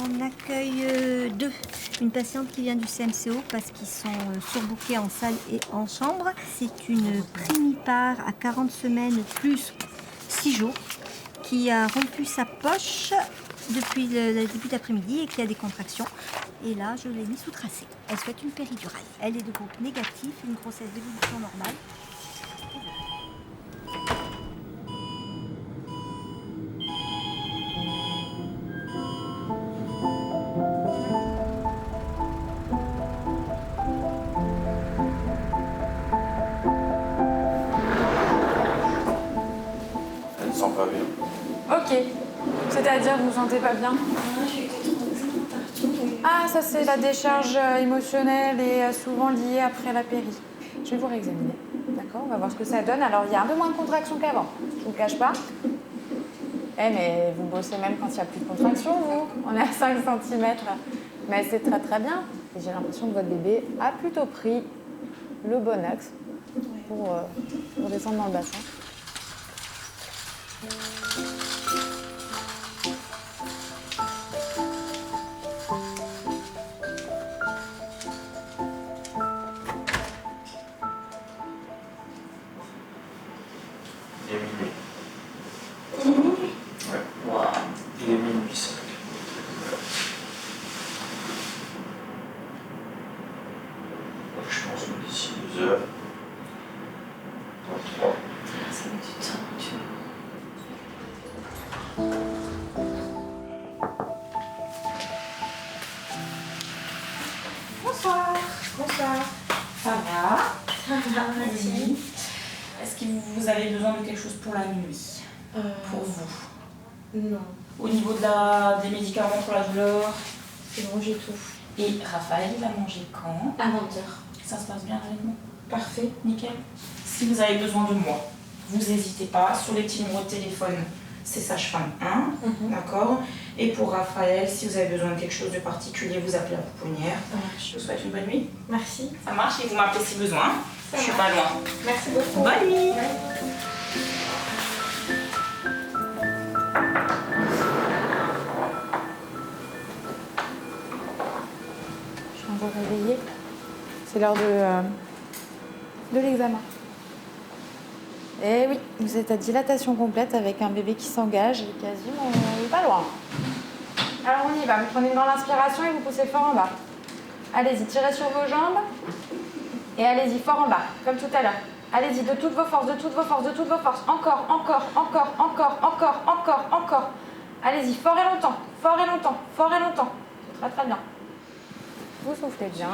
On accueille deux. Une patiente qui vient du CMCO parce qu'ils sont surbookés en salle et en chambre. C'est une primipare à 40 semaines plus 6 jours qui a rompu sa poche depuis le début d'après-midi et qui a des contractions. Et là, je l'ai mis sous tracé. Elle souhaite une péridurale. Elle est de groupe négatif, une grossesse d'évolution normale. Elle ne sent pas bien. Ok. C'est-à-dire, vous vous sentez pas bien? Ah, ça c'est la décharge émotionnelle et souvent liée après la péri. Je vais vous réexaminer. D'accord? On va voir ce que ça donne. Alors, il y a un peu moins de contractions qu'avant. Je vous le cache pas. Eh, mais vous bossez même quand il n'y a plus de contractions, vous. On est à 5 cm. Mais c'est très très bien. Et j'ai l'impression que votre bébé a plutôt pris le bon axe pour descendre dans le bassin. Il est minuit. Ouais. Wow. Il est minuit 5. Je pense que d'ici 2 heures. Dans 3. Ça met du temps, tu vois. Bonsoir. Bonsoir. Ça va? Ça va, merci. Est-ce que vous avez besoin de quelque chose pour la nuit? Pour vous? Non. Au niveau des médicaments pour la douleur? C'est bon, j'ai tout. Et Raphaël, il va manger quand? À 20h. Ça se passe bien avec nous? Parfait. Nickel. Si vous avez besoin de moi, vous n'hésitez pas. Sur les petits numéros de téléphone, c'est Sage-Femme 1, d'accord? Et pour Raphaël, si vous avez besoin de quelque chose de particulier, vous appelez la pouponnière. Je vous souhaite une bonne nuit. Merci. Ça marche et vous m'appelez si besoin. Ça Je suis marche. pas loin. Merci beaucoup. Bonne nuit. Je suis encore réveillée. C'est l'heure de l'examen. Eh oui, vous êtes à dilatation complète avec un bébé qui s'engage et quasiment pas loin. Alors on y va, vous prenez une grande inspiration et vous poussez fort en bas. Allez-y, tirez sur vos jambes et allez-y fort en bas, comme tout à l'heure. Allez-y, de toutes vos forces, de toutes vos forces, de toutes vos forces. Encore, encore, encore, encore, encore, encore, encore. Allez-y, fort et longtemps, fort et longtemps, fort et longtemps. Très très bien. Vous soufflez bien.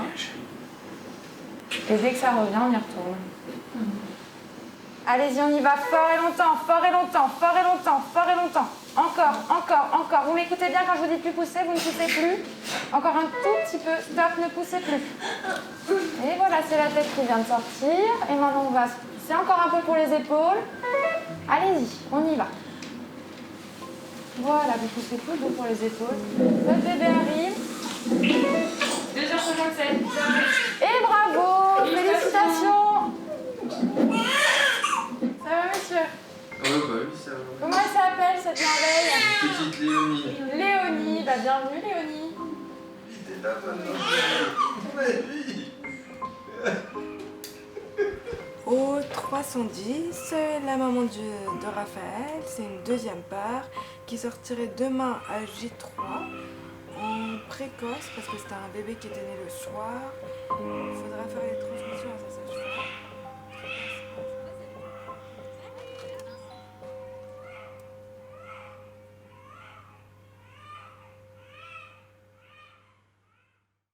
Et dès que ça revient, on y retourne. Allez-y, on y va fort et longtemps, fort et longtemps, fort et longtemps, fort et longtemps. Encore, encore, encore. Vous m'écoutez bien quand je vous dis plus pousser, vous ne poussez plus. Encore un tout petit peu. Stop, ne poussez plus. Et voilà, c'est la tête qui vient de sortir. Et maintenant, on va se pousser encore un peu pour les épaules. Allez-y, on y va. Voilà, vous poussez tout doux pour les épaules. Votre bébé arrive. 2h57. Et bravo, félicitations. Ça va, monsieur? Ouais, bah oui, ça va. Comment elle s'appelle, cette merveille? Petite Léonie. Léonie. Bah, bienvenue, Léonie. Il est là maintenant. Mais oui. Au 310, la maman de Raphaël, c'est une deuxième part qui sortirait demain à J3 en précoce parce que c'était un bébé qui était né le soir